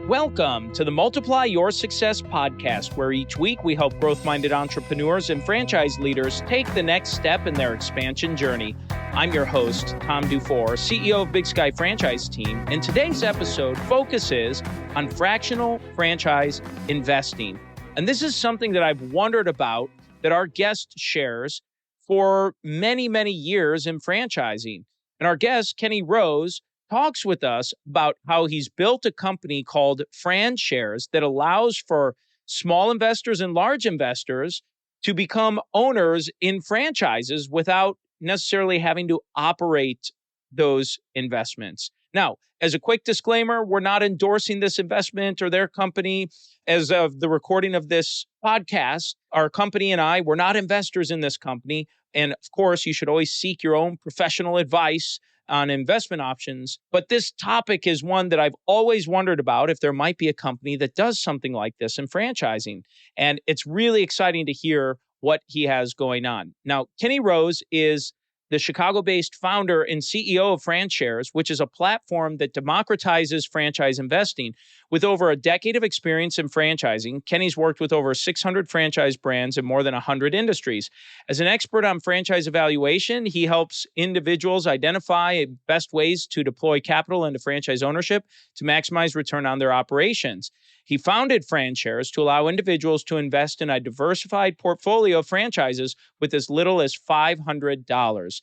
Welcome to the Multiply Your Success podcast, where each week we help growth-minded entrepreneurs and franchise leaders take the next step in their expansion journey. I'm your host, Tom Dufour, CEO of Big Sky Franchise Team, and today's episode focuses on fractional franchise investing. And this is something that I've wondered about that our guest shares for many, many years in franchising. And our guest, Kenny Rose, talks with us about how he's built a company called FranShares that allows for small investors and large investors to become owners in franchises without necessarily having to operate those investments. Now, as a quick disclaimer, we're not endorsing this investment or their company. As of the recording of this podcast, our company and I, we're not investors in this company. And of course, you should always seek your own professional advice on investment options. But this topic is one that I've always wondered about, if there might be a company that does something like this in franchising. And it's really exciting to hear what he has going on. Now, Kenny Rose is the Chicago-based founder and CEO of FranShares, which is a platform that democratizes franchise investing. With over a decade of experience in franchising, Kenny's worked with over 600 franchise brands in more than 100 industries. As an expert on franchise evaluation, he helps individuals identify best ways to deploy capital into franchise ownership to maximize return on their operations. He founded FranShares to allow individuals to invest in a diversified portfolio of franchises with as little as $500.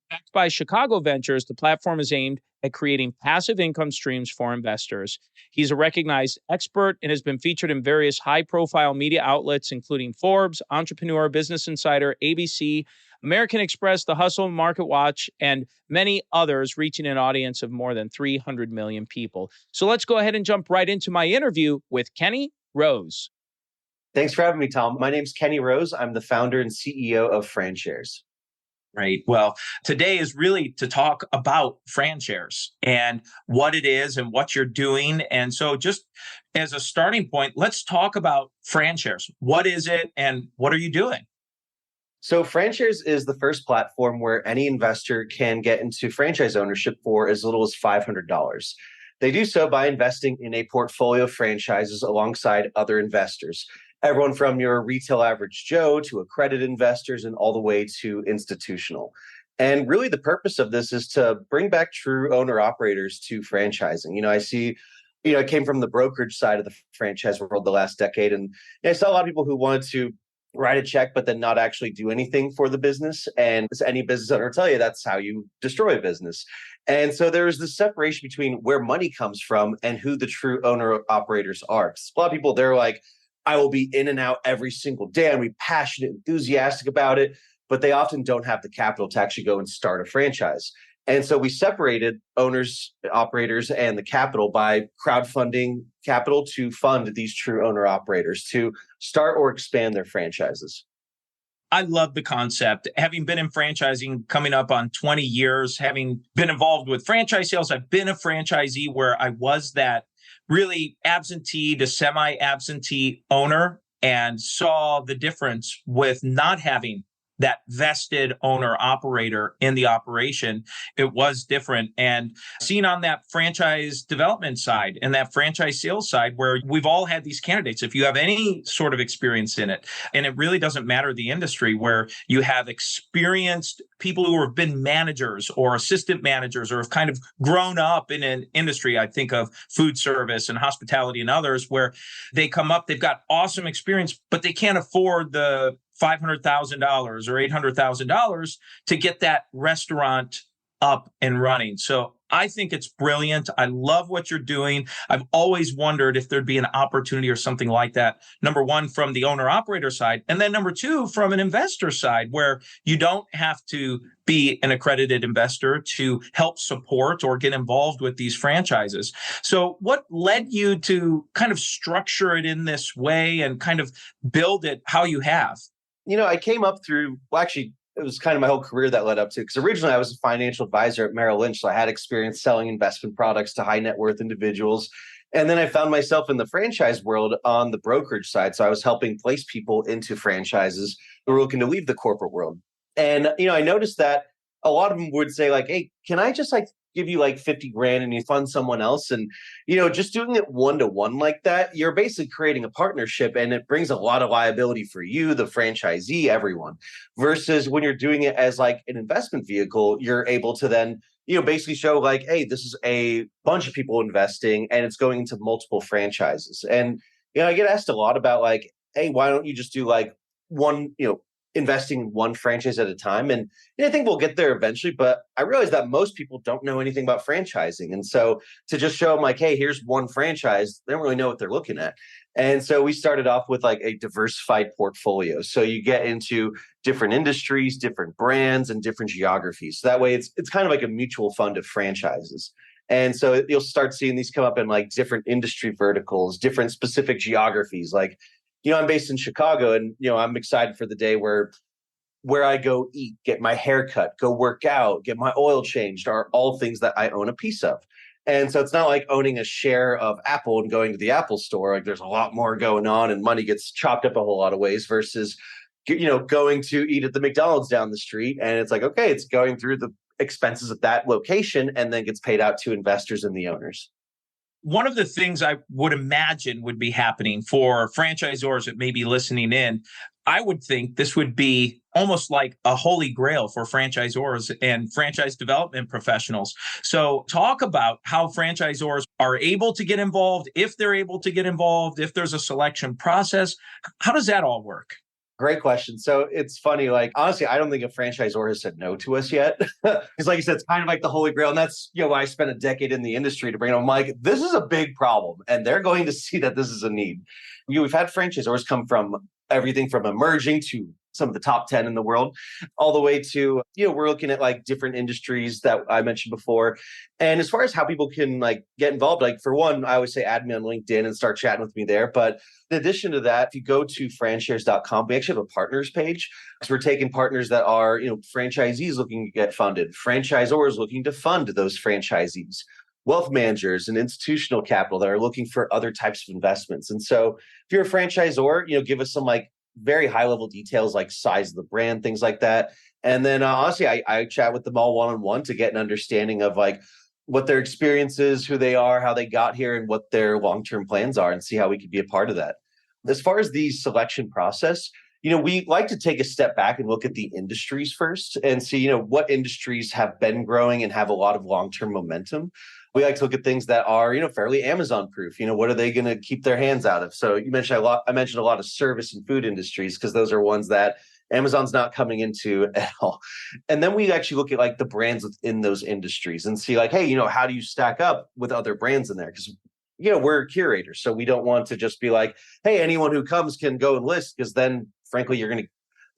Backed by Chicago Ventures, the platform is aimed at creating passive income streams for investors. He's a recognized expert and has been featured in various high-profile media outlets, including Forbes, Entrepreneur, Business Insider, ABC, American Express, The Hustle, Market Watch, and many others, reaching an audience of more than 300 million people. So let's go ahead and jump right into my interview with Kenny Rose. Thanks for having me, Tom. My name's Kenny Rose. I'm the founder and CEO of FranShares. Right. Well, today is really to talk about FranShares and what it is and what you're doing. And so just as a starting point, let's talk about FranShares. What is it and what are you doing? So FranShares is the first platform where any investor can get into franchise ownership for as little as $500. They do so by investing in a portfolio of franchises alongside other investors. Everyone from your retail average Joe to accredited investors and all the way to institutional. And really the purpose of this is to bring back true owner operators to franchising. I came from the brokerage side of the franchise world the last decade, and I saw a lot of people who wanted to write a check, but then not actually do anything for the business. And as any business owner will tell you, that's how you destroy a business. And so there's this separation between where money comes from and who the true owner operators are. 'Cause a lot of people, they're like, I will be in and out every single day. I'm passionate, enthusiastic about it, but they often don't have the capital to actually go and start a franchise. And so we separated owners, operators, and the capital by crowdfunding capital to fund these true owner operators to start or expand their franchises. I love the concept. Having been in franchising, coming up on 20 years, having been involved with franchise sales, I've been a franchisee where I was that really absentee to semi-absentee owner and saw the difference with not having that vested owner operator in the operation. It was different. And seeing on that franchise development side and that franchise sales side, where we've all had these candidates, if you have any sort of experience in it, and it really doesn't matter the industry, where you have experienced people who have been managers or assistant managers or have kind of grown up in an industry. I think of food service and hospitality and others, where they come up, they've got awesome experience, but they can't afford the $500,000 or $800,000 to get that restaurant up and running. So I think it's brilliant. I love what you're doing. I've always wondered if there'd be an opportunity or something like that. Number one, from the owner operator side. And then number two, from an investor side, where you don't have to be an accredited investor to help support or get involved with these franchises. So what led you to kind of structure it in this way and kind of build it how you have? I came up through, it was kind of my whole career that led up to, because originally I was a financial advisor at Merrill Lynch. So I had experience selling investment products to high net worth individuals. And then I found myself in the franchise world on the brokerage side. So I was helping place people into franchises who were looking to leave the corporate world. And, I noticed that a lot of them would say like, hey, can I just give you like 50 grand and you fund someone else. And, just doing it one-to-one like that, you're basically creating a partnership and it brings a lot of liability for you, the franchisee, everyone. Versus when you're doing it as like an investment vehicle, you're able to then, basically show like, hey, this is a bunch of people investing and it's going into multiple franchises. And, I get asked a lot about like, hey, why don't you just do like one, investing in one franchise at a time? And I think we'll get there eventually, but I realize that most people don't know anything about franchising. And so to just show them like, hey, here's one franchise, they don't really know what they're looking at. And so we started off with like a diversified portfolio. So you get into different industries, different brands, and different geographies. So that way it's kind of like a mutual fund of franchises. And so you'll start seeing these come up in like different industry verticals, different specific geographies. Like, I'm based in Chicago and, I'm excited for the day where I go eat, get my hair cut, go work out, get my oil changed are all things that I own a piece of. And so it's not like owning a share of Apple and going to the Apple store. Like there's a lot more going on and money gets chopped up a whole lot of ways versus, going to eat at the McDonald's down the street. And it's like, okay, it's going through the expenses of that location and then gets paid out to investors and the owners. One of the things I would imagine would be happening for franchisors that may be listening in, I would think this would be almost like a holy grail for franchisors and franchise development professionals. So talk about how franchisors are able to get involved, if they're able to get involved, if there's a selection process. How does that all work? Great question. So it's funny, like, honestly, I don't think a franchisor has said no to us yet. Because like you said, it's kind of like the holy grail. And that's, why I spent a decade in the industry to bring it up. I'm like, this is a big problem. And they're going to see that this is a need. We've had franchisors come from everything from emerging to some of the top 10 in the world, all the way to, we're looking at like different industries that I mentioned before. And as far as how people can like get involved, like for one, I always say add me on LinkedIn and start chatting with me there. But in addition to that, if you go to franshares.com, we actually have a partners page because we're taking partners that are, franchisees looking to get funded, franchisors looking to fund those franchisees, wealth managers and institutional capital that are looking for other types of investments. And so if you're a franchisor, give us some like very high level details like size of the brand, things like that. And then honestly, I chat with them all one-on-one to get an understanding of like what their experience is, who they are, how they got here, and what their long-term plans are, and see how we could be a part of that. As far as the selection process, we like to take a step back and look at the industries first and see, what industries have been growing and have a lot of long-term momentum. We like to look at things that are, fairly Amazon proof. What are they going to keep their hands out of? So you mentioned a lot. I mentioned a lot of service and food industries because those are ones that Amazon's not coming into at all. And then we actually look at like the brands within those industries and see like, hey, how do you stack up with other brands in there? Because we're curators, so we don't want to just be like, hey, anyone who comes can go and list, because then frankly you're going to.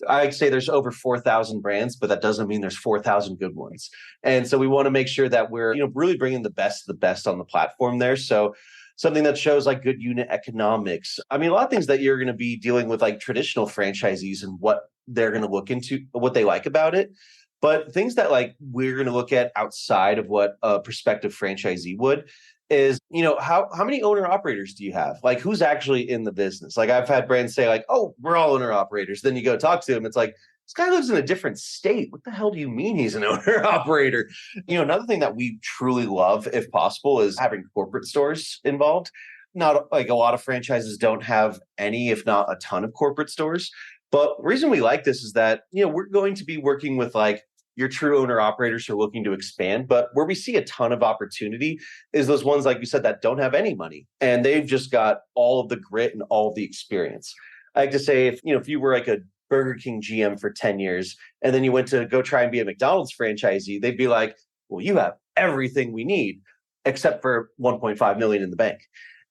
I'd say there's over 4,000 brands, but that doesn't mean there's 4,000 good ones. And so we want to make sure that we're, really bringing the best of the best on the platform there. So something that shows like good unit economics. I mean, a lot of things that you're going to be dealing with like traditional franchisees and what they're going to look into, what they like about it. But things that like we're going to look at outside of what a prospective franchisee would is, how many owner operators do you have? Like who's actually in the business? Like I've had brands say like, oh, we're all owner operators. Then you go talk to them. It's like, this guy lives in a different state. What the hell do you mean he's an owner operator? Another thing that we truly love, if possible, is having corporate stores involved. Not like a lot of franchises don't have any, if not a ton of corporate stores. But the reason we like this is that, we're going to be working with like your true owner operators who are looking to expand. But where we see a ton of opportunity is those ones, like you said, that don't have any money and they've just got all of the grit and all of the experience. I like to say, if you were like a Burger King GM for 10 years and then you went to go try and be a McDonald's franchisee, they'd be like, well, you have everything we need except for 1.5 million in the bank.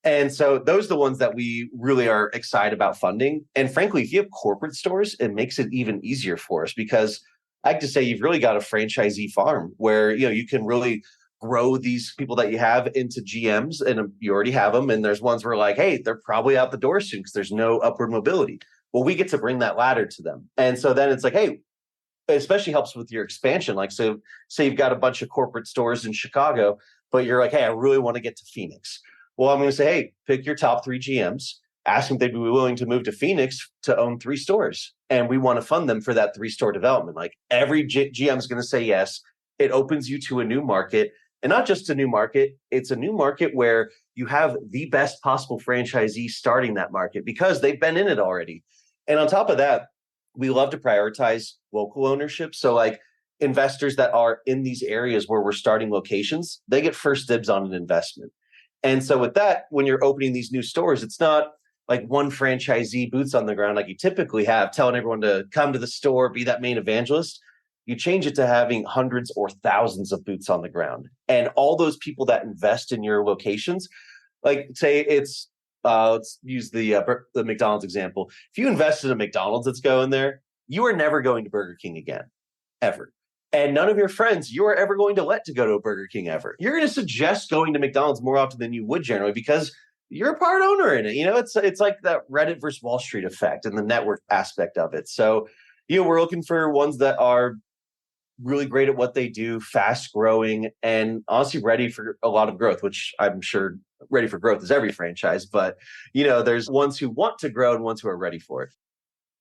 And so those are the ones that we really are excited about funding. And frankly, if you have corporate stores, it makes it even easier for us because I like to say you've really got a franchisee farm where, you can really grow these people that you have into GMs and you already have them. And there's ones where like, hey, they're probably out the door soon because there's no upward mobility. Well, we get to bring that ladder to them. And so then it's like, hey, it especially helps with your expansion. Like, so say you've got a bunch of corporate stores in Chicago, but you're like, hey, I really want to get to Phoenix. Well, I'm going to say, hey, pick your top 3 GMs, ask them if they'd be willing to move to Phoenix to own 3 stores. And we want to fund them for that 3-store development. Like every GM is going to say yes. It opens you to a new market. And not just a new market, it's a new market where you have the best possible franchisee starting that market because they've been in it already. And on top of that, we love to prioritize local ownership. So like investors that are in these areas where we're starting locations, they get first dibs on an investment. And so with that, when you're opening these new stores, it's not like one franchisee boots on the ground like you typically have, telling everyone to come to the store, be that main evangelist. You change it to having hundreds or thousands of boots on the ground. And all those people that invest in your locations, like say it's, let's use the McDonald's example. If you invest in a McDonald's that's going there, you are never going to Burger King again, ever. And none of your friends you are ever going to let to go to a Burger King ever. You're going to suggest going to McDonald's more often than you would generally because you're a part owner in it. It's like that Reddit versus Wall Street effect and the network aspect of it. So, we're looking for ones that are really great at what they do, fast growing, and honestly ready for a lot of growth, which I'm sure ready for growth is every franchise. But, there's ones who want to grow and ones who are ready for it.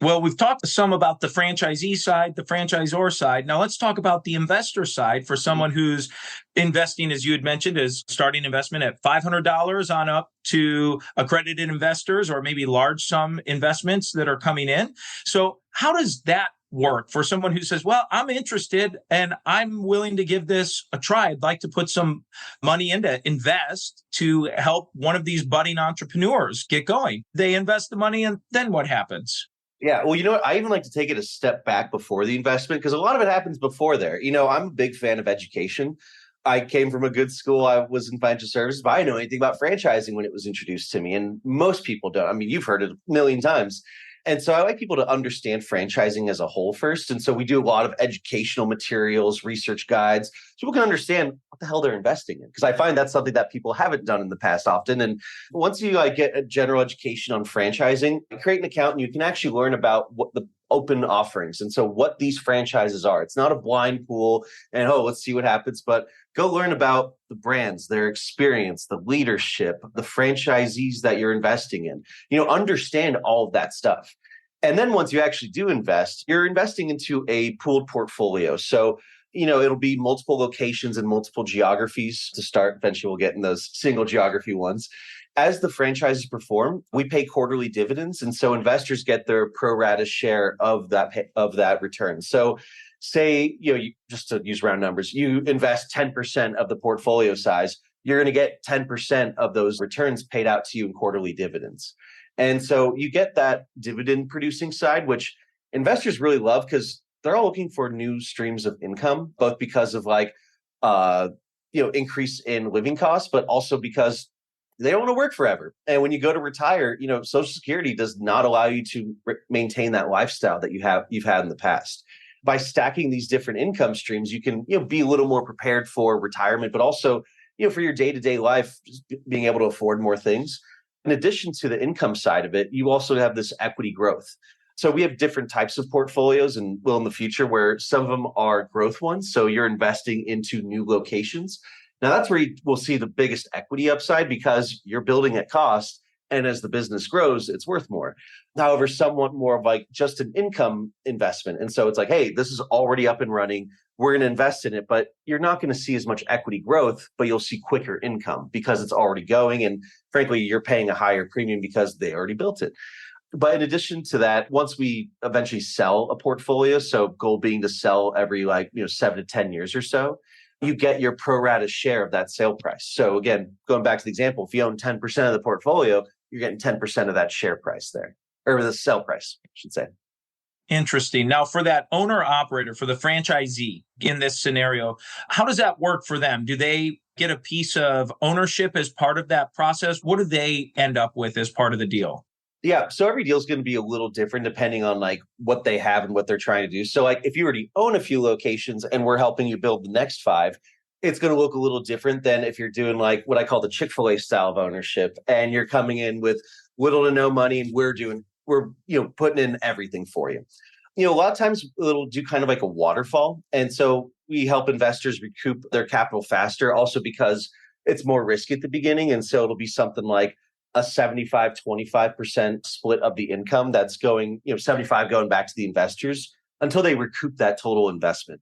Well, we've talked some about the franchisee side, the franchisor side. Now let's talk about the investor side for someone who's investing, as you had mentioned, is starting investment at $500 on up to accredited investors or maybe large sum investments that are coming in. So how does that work for someone who says, well, I'm interested and I'm willing to give this a try. I'd like to put some money into invest to help one of these budding entrepreneurs get going. They invest the money and then what happens? Yeah, well, you know what? I even like to take it a step back before the investment because a lot of it happens before there. I'm a big fan of education. I came from a good school. I was in financial services, but I didn't know anything about franchising when it was introduced to me. And most people don't. I mean, you've heard it a million times. And so I like people to understand franchising as a whole first. And so we do a lot of educational materials, research guides, so people can understand what the hell they're investing in. Because I find that's something that people haven't done in the past often. And once you get a general education on franchising, create an account and you can actually learn about what the open offerings. And so what these franchises are. It's not a blind pool and, let's see what happens. But go learn about the brands, their experience, the leadership, the franchisees that you're investing in. Understand all of that stuff. And then once you actually do invest, you're investing into a pooled portfolio. So, it'll be multiple locations and multiple geographies to start. Eventually, we'll get in those single geography ones. As the franchises perform, we pay quarterly dividends. And so investors get their pro rata share of that return. So say, just to use round numbers, you invest 10% of the portfolio size, you're going to get 10% of those returns paid out to you in quarterly dividends. And so you get that dividend producing side, which investors really love because they're all looking for new streams of income, both because of increase in living costs, but also because they don't want to work forever. And when you go to retire, Social Security does not allow you to maintain that lifestyle that you've had in the past. By stacking these different income streams, you can be a little more prepared for retirement, but also for your day-to-day life, just being able to afford more things. In addition to the income side of it, you also have this equity growth. So we have different types of portfolios and will in the future where some of them are growth ones. So you're investing into new locations. Now that's where you will see the biggest equity upside because you're building at cost. And as the business grows, it's worth more. However, somewhat more of like just an income investment. And so it's like, hey, this is already up and running. We're going to invest in it, but you're not going to see as much equity growth, but you'll see quicker income because it's already going. And frankly, you're paying a higher premium because they already built it. But in addition to that, once we eventually sell a portfolio, so goal being to sell every 7 to 10 years or so, you get your pro rata share of that sale price. So again, going back to the example, if you own 10% of the portfolio, you're getting 10% of that share price there, or the sell price, I should say. Interesting. Now, for that owner operator, for the franchisee in this scenario, how does that work for them? Do they get a piece of ownership as part of that process? What do they end up with as part of the deal? Yeah. So every deal is going to be a little different depending on what they have and what they're trying to do. So if you already own a few locations and we're helping you build the next 5, it's going to look a little different than if you're doing what I call the Chick-fil-A style of ownership and you're coming in with little to no money and we're putting in everything for you. A lot of times it'll do kind of like a waterfall. And so we help investors recoup their capital faster also because it's more risky at the beginning. And so it'll be something like a 75-25% split of the income that's going, 75 going back to the investors until they recoup that total investment.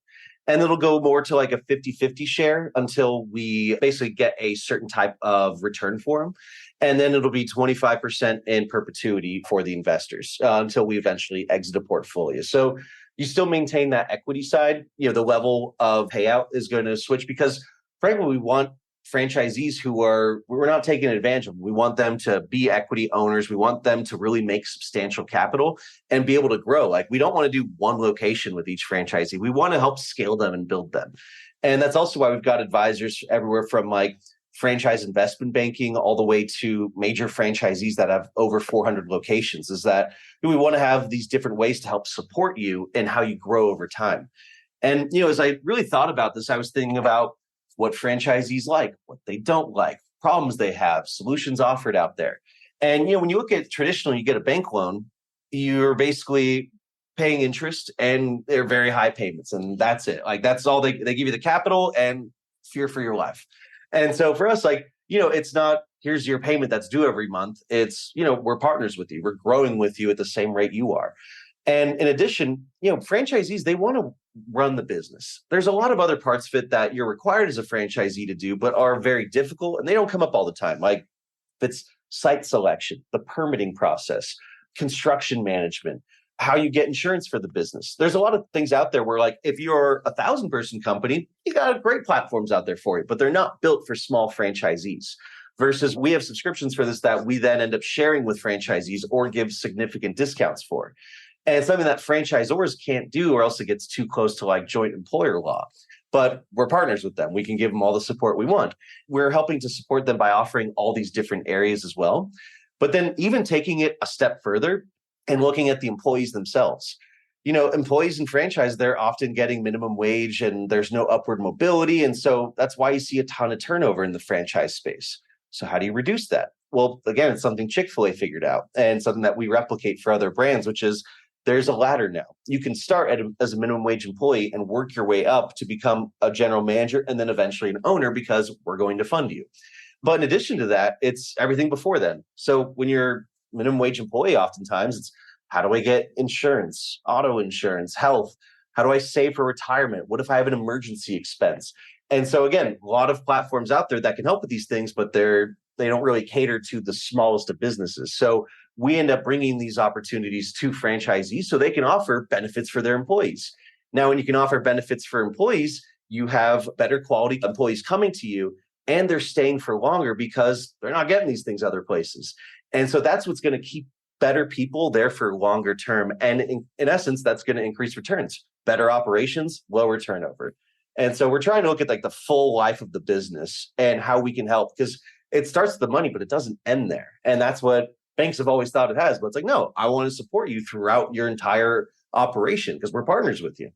And it'll go more to like a 50-50 share until we basically get a certain type of return for them. And then it'll be 25% in perpetuity for the investors until we eventually exit a portfolio. So you still maintain that equity side. The level of payout is going to switch because frankly, we want franchisees we're not taking advantage of them. We want them to be equity owners. We want them to really make substantial capital and be able to grow. Like, we don't want to do one location with each franchisee. We want to help scale them and build them. And that's also why we've got advisors everywhere from like franchise investment banking all the way to major franchisees that have over 400 locations. Is that we want to have these different ways to help support you and how you grow over time. And, as I really thought about this, I was thinking about what franchisees like, what they don't like, problems they have, solutions offered out there. And, when you look at traditionally, you get a bank loan, you're basically paying interest and they're very high payments. And that's it. Like, that's all they give you the capital and fear for your life. And so for us, like, it's not, here's your payment that's due every month. It's, we're partners with you. We're growing with you at the same rate you are. And in addition, franchisees, they want to run the business. There's a lot of other parts of it that you're required as a franchisee to do, but are very difficult and they don't come up all the time. Like, if it's site selection, the permitting process, construction management, how you get insurance for the business. There's a lot of things out there where, like, if you're 1,000-person company, you got great platforms out there for you, but they're not built for small franchisees. Versus we have subscriptions for this that we then end up sharing with franchisees or give significant discounts for. And it's something that franchisors can't do, or else it gets too close to like joint employer law. But we're partners with them. We can give them all the support we want. We're helping to support them by offering all these different areas as well. But then even taking it a step further and looking at the employees themselves. Employees in franchise, they're often getting minimum wage and there's no upward mobility. And so that's why you see a ton of turnover in the franchise space. So how do you reduce that? Well, again, it's something Chick-fil-A figured out and something that we replicate for other brands, which is there's a ladder now. You can start as a minimum wage employee and work your way up to become a general manager and then eventually an owner because we're going to fund you. But in addition to that, it's everything before then. So when you're a minimum wage employee, oftentimes it's how do I get insurance, auto insurance, health? How do I save for retirement? What if I have an emergency expense? And so again, a lot of platforms out there that can help with these things, but they don't really cater to the smallest of businesses. So we end up bringing these opportunities to franchisees so they can offer benefits for their employees. Now, when you can offer benefits for employees, you have better quality employees coming to you and they're staying for longer because they're not getting these things other places. And so that's what's going to keep better people there for longer term. And in essence, that's going to increase returns, better operations, lower turnover. And so we're trying to look at like the full life of the business and how we can help, because it starts with the money, but it doesn't end there. And that's what banks have always thought it has. But it's like, no, I want to support you throughout your entire operation because we're partners with you.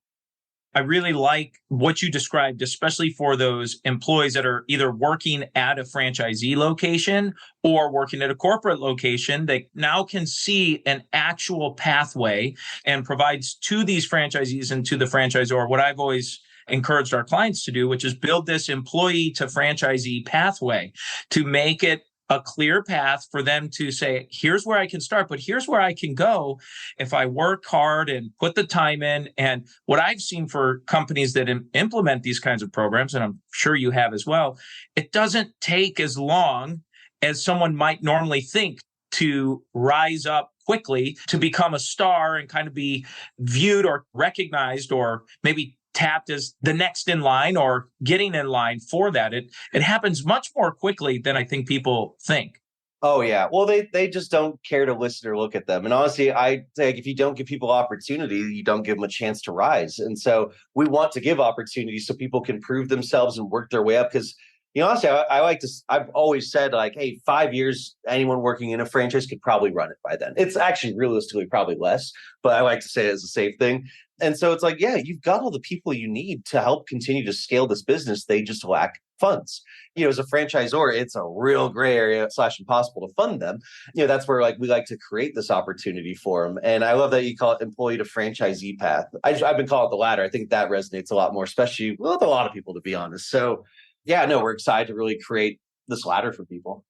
I really like what you described, especially for those employees that are either working at a franchisee location or working at a corporate location. They now can see an actual pathway and provides to these franchisees and to the franchisor what I've always encouraged our clients to do, which is build this employee to franchisee pathway to make it a clear path for them to say, here's where I can start, but here's where I can go if I work hard and put the time in. And what I've seen for companies that implement these kinds of programs, and I'm sure you have as well, it doesn't take as long as someone might normally think to rise up quickly to become a star and kind of be viewed or recognized or maybe tapped as the next in line or getting in line for that. It happens much more quickly than I think people think. Oh, yeah. Well, they just don't care to listen or look at them. And honestly, I think if you don't give people opportunity, you don't give them a chance to rise. And so we want to give opportunities so people can prove themselves and work their way up. Because, honestly, I've always said, like, hey, 5 years, anyone working in a franchise could probably run it by then. It's actually realistically probably less, but I like to say it as a safe thing. And so it's like, yeah, you've got all the people you need to help continue to scale this business. They just lack funds. As a franchisor, it's a real gray area / impossible to fund them. That's where we like to create this opportunity for them. And I love that you call it employee to franchisee path. I've been calling it the ladder. I think that resonates a lot more, especially with a lot of people, to be honest. So yeah, no, we're excited to really create this ladder for people.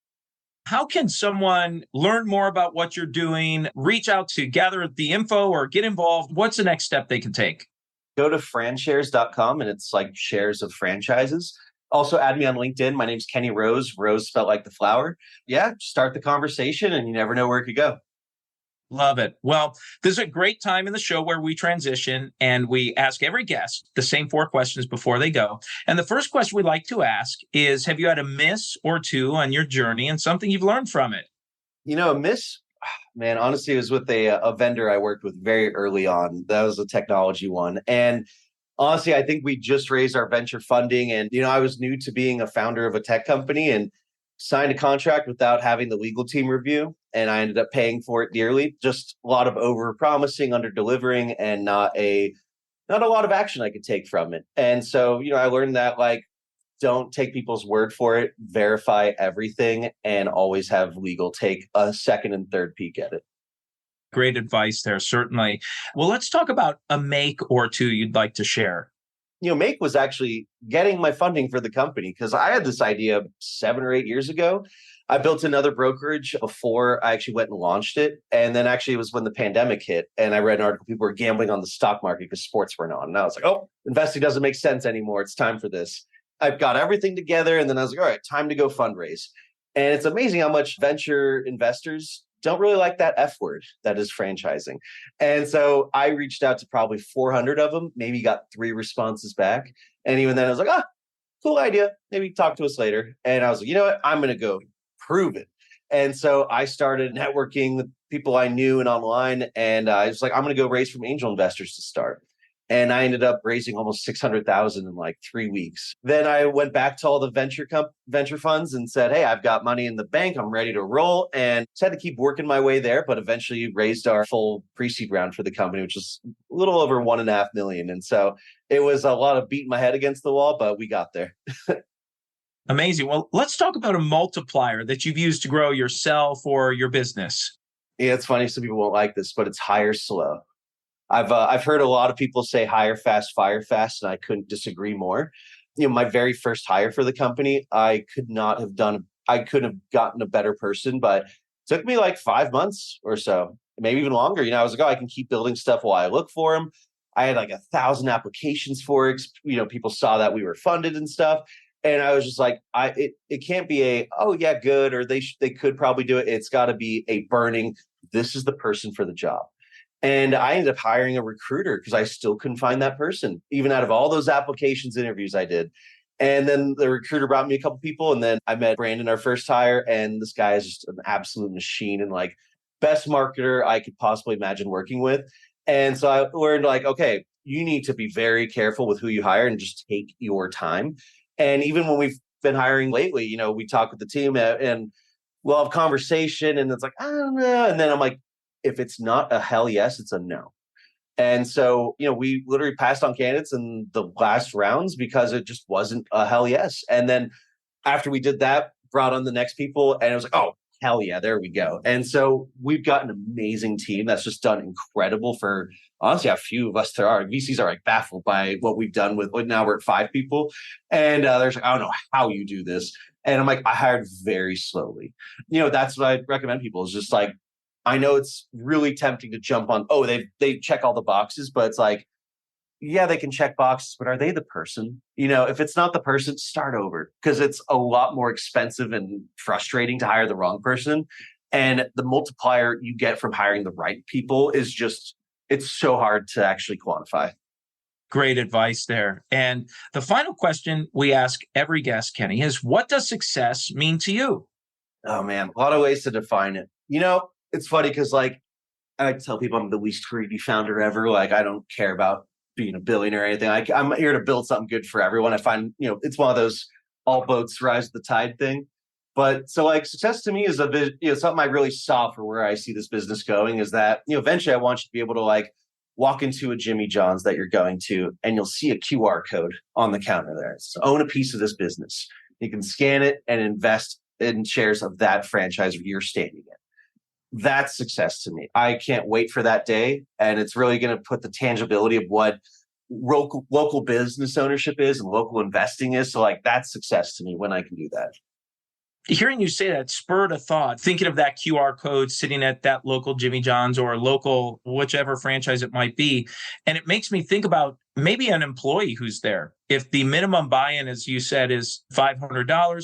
How can someone learn more about what you're doing, reach out to gather the info or get involved? What's the next step they can take? Go to franshares.com and it's like shares of franchises. Also add me on LinkedIn. My name's Kenny Rose, Rose spelled like the flower. Yeah, start the conversation and you never know where it could go. Love it. Well, this is a great time in the show where we transition and we ask every guest the same 4 questions before they go. And the first question we like to ask is, have you had a miss or two on your journey and something you've learned from it? A miss, man, honestly, it was with a vendor I worked with very early on. That was a technology one. And honestly, I think we just raised our venture funding. And, I was new to being a founder of a tech company and signed a contract without having the legal team review. And I ended up paying for it dearly. Just a lot of over promising, under delivering, and not a lot of action I could take from it. And so, I learned that don't take people's word for it, verify everything, and always have legal take a second and third peek at it. Great advice there, certainly. Well, let's talk about a make or two you'd like to share. Make was actually getting my funding for the company because I had this idea 7 or 8 years ago. I built another brokerage before I actually went and launched it. And then actually it was when the pandemic hit and I read an article, people were gambling on the stock market because sports weren't on. And I was like, oh, investing doesn't make sense anymore. It's time for this. I've got everything together. And then I was like, all right, time to go fundraise. And it's amazing how much venture investors don't really like that F word that is franchising. And so I reached out to probably 400 of them, maybe got 3 responses back. And even then I was like, cool idea. Maybe talk to us later. And I was like, you know what? I'm going to go prove it. And so I started networking with people I knew and online. And I was like, I'm going to go raise from angel investors to start. And I ended up raising almost 600,000 in 3 weeks. Then I went back to all the venture funds and said, hey, I've got money in the bank. I'm ready to roll. And just had to keep working my way there, but eventually raised our full pre-seed round for the company, which is a little over 1.5 million. And so it was a lot of beating my head against the wall, but we got there. Amazing. Well, let's talk about a multiplier that you've used to grow yourself or your business. Yeah, it's funny. Some people won't like this, but it's hire slow. I've heard a lot of people say hire fast, fire fast, and I couldn't disagree more. My very first hire for the company, I couldn't have gotten a better person, but it took me 5 months or so, maybe even longer. I was like, I can keep building stuff while I look for them. I had 1,000 applications for it. People saw that we were funded and stuff. And I was just like, it can't be good, or they could probably do it. It's got to be a burning, this is the person for the job. And I ended up hiring a recruiter because I still couldn't find that person, even out of all those applications, interviews I did. And then the recruiter brought me a couple people. And then I met Brandon, our first hire. And this guy is just an absolute machine and best marketer I could possibly imagine working with. And so I learned okay, you need to be very careful with who you hire and just take your time. And even when we've been hiring lately, we talk with the team and we'll have conversation and it's I don't know. And then I'm like, if it's not a hell yes, it's a no. And so, we literally passed on candidates in the last rounds because it just wasn't a hell yes. And then after we did that, brought on the next people and it was oh, hell yeah, there we go. And so we've got an amazing team that's just done incredible for honestly a few of us there are. VCs are baffled by what we've done with now we're at 5 people. And there's I don't know how you do this. And I'm I hired very slowly. That's what I recommend people is just I know it's really tempting to jump on, they check all the boxes, but it's yeah, they can check boxes, but are they the person? If it's not the person, start over because it's a lot more expensive and frustrating to hire the wrong person. And the multiplier you get from hiring the right people is it's so hard to actually quantify. Great advice there. And the final question we ask every guest, Kenny, is what does success mean to you? Oh man, a lot of ways to define it. It's funny because I tell people I'm the least greedy founder ever. I don't care about being a billionaire or anything. I'm here to build something good for everyone. I find, it's one of those all boats rise with the tide thing. But so success to me is something I really saw for where I see this business going is that, eventually I want you to be able to walk into a Jimmy John's that you're going to and you'll see a QR code on the counter there. So own a piece of this business. You can scan it and invest in shares of that franchise you're standing in. That's success to me. I can't wait for that day. And it's really going to put the tangibility of what local business ownership is and local investing is. So that's success to me when I can do that. Hearing you say that spurred a thought, thinking of that QR code sitting at that local Jimmy John's or local, whichever franchise it might be. And it makes me think about maybe an employee who's there. If the minimum buy-in, as you said, is $500,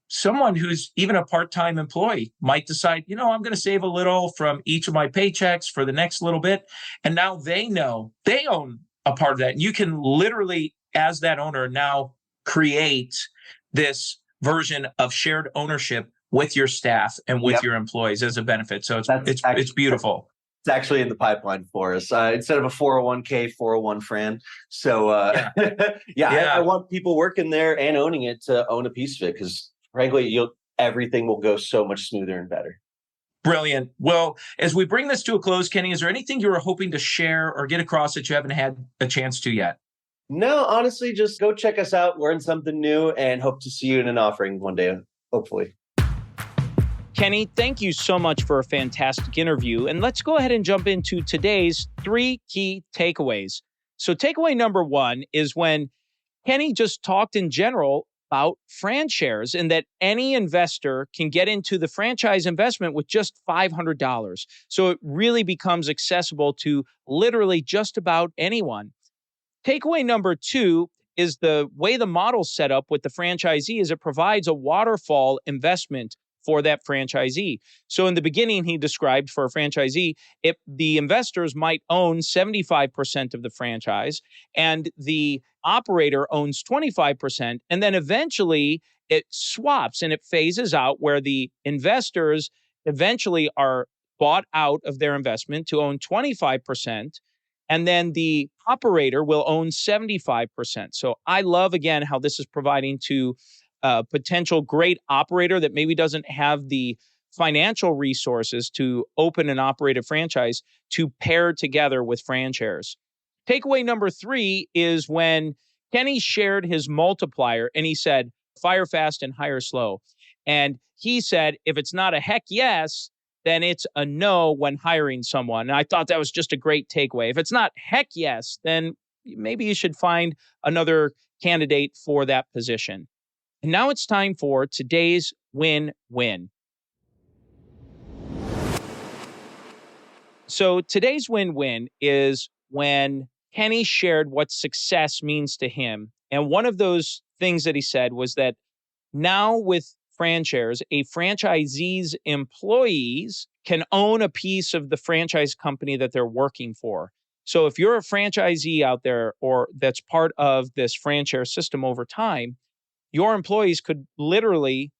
someone who's even a part-time employee might decide, I'm going to save a little from each of my paychecks for the next little bit. And now they know they own a part of that. And you can literally, as that owner, now create this version of shared ownership with your staff and with your employees as a benefit. So it's beautiful. It's actually in the pipeline for us. Instead of a 401k, 401 Fran. So I want people working there and owning it to own a piece of it, because frankly, everything will go so much smoother and better. Brilliant. Well, as we bring this to a close, Kenny, is there anything you were hoping to share or get across that you haven't had a chance to yet? No, honestly, just go check us out, learn something new, and hope to see you in an offering one day, hopefully. Kenny, thank you so much for a fantastic interview. And let's go ahead and jump into today's 3 key takeaways. So takeaway number 1 is when Kenny just talked in general about FranShares, and that any investor can get into the franchise investment with just $500. So it really becomes accessible to literally just about anyone. Takeaway number 2 is the way the model's set up with the franchisee is it provides a waterfall investment for that franchisee. So in the beginning, he described for a franchisee, if the investors might own 75% of the franchise and the operator owns 25%, and then eventually it swaps and it phases out where the investors eventually are bought out of their investment to own 25%, and then the operator will own 75%. So I love, again, how this is providing to a potential great operator that maybe doesn't have the financial resources to open and operate a franchise to pair together with FranShares. Takeaway number 3 is when Kenny shared his multiplier and he said, fire fast and hire slow. And he said, if it's not a heck yes, then it's a no when hiring someone. And I thought that was just a great takeaway. If it's not heck yes, then maybe you should find another candidate for that position. And now it's time for today's win-win. So today's win-win is when Kenny shared what success means to him. And one of those things that he said was that now with FranShares, a franchisee's employees can own a piece of the franchise company that they're working for. So if you're a franchisee out there or that's part of this FranShares system over time, your employees could literally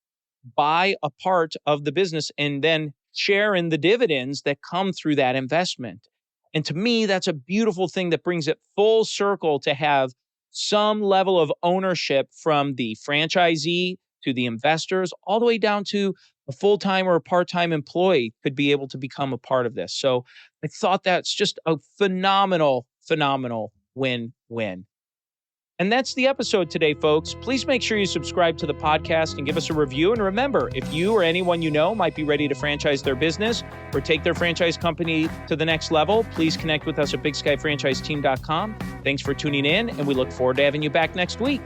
buy a part of the business and then share in the dividends that come through that investment. And to me, that's a beautiful thing that brings it full circle to have some level of ownership from the franchisee to the investors, all the way down to a full-time or a part-time employee could be able to become a part of this. So I thought that's just a phenomenal win-win. And that's the episode today, folks. Please make sure you subscribe to the podcast and give us a review. And remember, if you or anyone you know might be ready to franchise their business or take their franchise company to the next level, please connect with us at bigskyfranchiseteam.com. Thanks for tuning in, and we look forward to having you back next week.